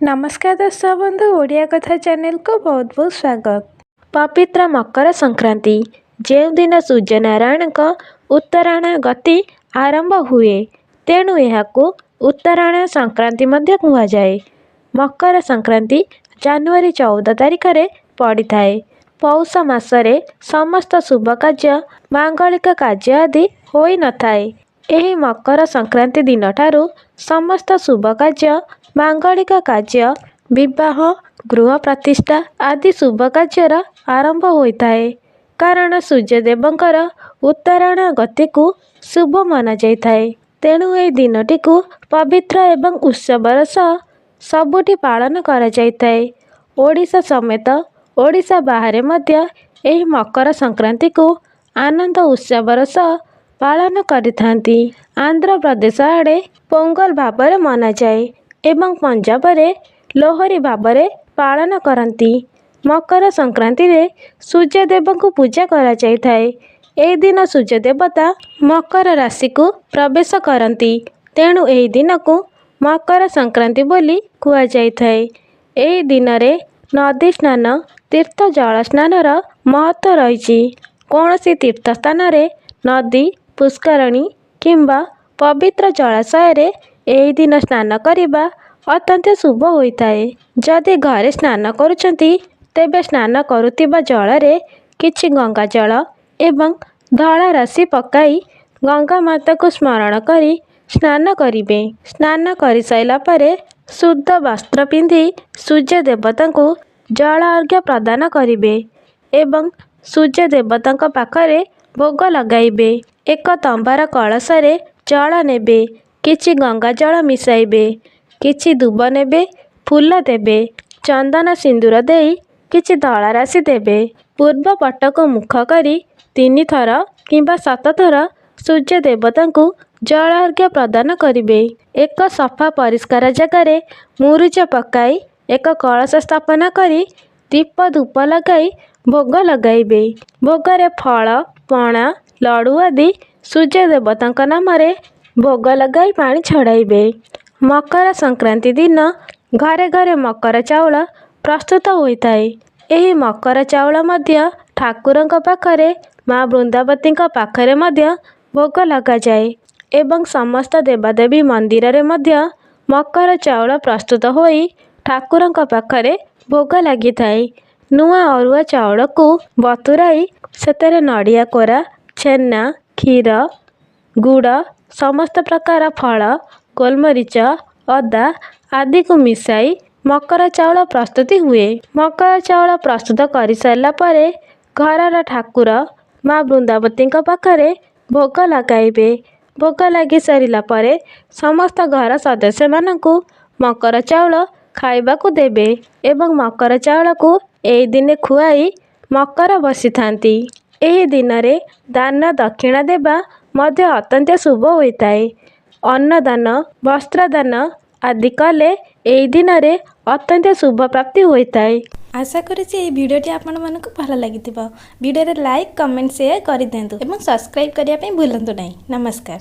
नमस्कार दर्शक बंधु, ओडिया कथा चैनल को बहुत बहुत स्वागत। पवित्र मकर संक्रांति जो दिन सूर्य नारायण का उत्तरायण गति आरंभ हुए, तेणु यहाकू उत्तरायण संक्रांति मध्य कुहाଯାए। मकर संक्रांति जनवरी 14 तारिख रे पड़ी थाए। पौष मासरे समस्त शुभ कार्य मांगलिक कार्य आदि होई न थाए। एही मकर संक्रांति दिन ठारू समस्त शुभ कार्य मांगलिक कार्य विवाह गृह प्रतिष्ठा आदि शुभ कार्यर आरंभ होइथाए। कारण सूर्यदेवंकर उत्तरायण गति को शुभ माना जाइथाए। तेणु एही दिनटी को पवित्र एवं उत्सवर सह सबुठी पालन करा जाइथाए। ओडिशा समेत ओडिशा बाहर मध्य एही मकर संक्रांति को आनंद उत्सवर सह पालन करिथांती। आंध्र प्रदेश आड़े पोंगल भाବରେ मनाଯାଏ एवं पंजाब रे लोहरी भाବରେ पालन करती। मकर संक्रांति रे सूर्यदेव को पूजा करा जाइथाए। एही दिन सूर्य देवता मकर राशि को प्रवेश करती। तेणु एही दिन को मकर संक्रांति बोली कुआ जाइथाए। एही दिन रे नदी स्नान तीर्थ जल स्नानर महत्व रही। कौनसी तीर्थ स्थान रे नदी पुष्करणी किंबा पवित्र जलाशय रे एही दिन स्नान करिबा अत्यंत शुभ होइथाए। जदि घरे स्नान करुचंती तेबे स्नान करुतिबा जल रे किछि गंगा जल एवं धला राशि पकाई गंगा माता को स्मरण करी स्नान करिबे। स्नान करि साइला परे शुद्ध वस्त्र पिंधि सूर्य देवता को जल अर्घ्य प्रदान करिबे एवं सूर्य देवता पाखरे भोग लगाइबे। एक तंबार कलश रे जल नेबे, किछि गंगा जल मिसाइबे, किछि दुब नेबे, फूल देबे, चंदन सिंदूर देई किछि धला राशि देबे। पूर्व पट को मुख करी 3 थर किंबा 7 थर सूर्य देवता को जल अर्घ्य प्रदान करिबे। एक सफा परिष्कार जगार मुरुज पकाई एक कलश स्थापना करी दीप धूप लगाई भोग लगाइबे। भोगरे फल पणा लडू आदि सूर्य देवता नाम रे भोग लगाई पानी छड़ाइबे। मकर संक्रांति दिन घरे घरे मकर चाउल प्रस्तुत होइथाए। एही मकर चाउल मध्य ठाकुरଙ୍କ पाखरे माँ बृंदावती पाखरे मध्य भोग लगा जाए एवं समस्त देवादेवी मंदिर रे मध्य मकर चाउल प्रस्तुत होई ठाकुरଙ୍କ पाखरे भोग लगी थाए। नुआ अरुआ चाउल को बतुराई सेतरे नड़िया कोरा छेना क्षीर गुड़ समस्त प्रकार फल गोलमरीच अदा आदि को मिसाई मकर चाउल प्रस्तुति हुए। मकर चाउल प्रस्तुत कर सारा परे घरर ठाकुर माँ बृंदावती पाखरे भोग लगाइबे। भोग लगी सारा परे समस्त घर सदस्य मानकु मकर चाउल खाइबाकू देबे एवं मकर चाउल को एही दिने खुआई मकर बसी थांती। एही दिन रे दान दक्षिणा देबा मध्य अत्यंत शुभ होइथाए। अन्नदान वस्त्रदान आदि कले एही दिन रे अत्यंत शुभ प्राप्ति होइथाए। आशा करुछि एही भिडियोटी आपण मानक भल लागिथिबो। भिडियो रे लाइक कमेंट शेयर करि देंतु एवं सब्सक्राइब करिया पे भूलंतु नहीं। नमस्कार।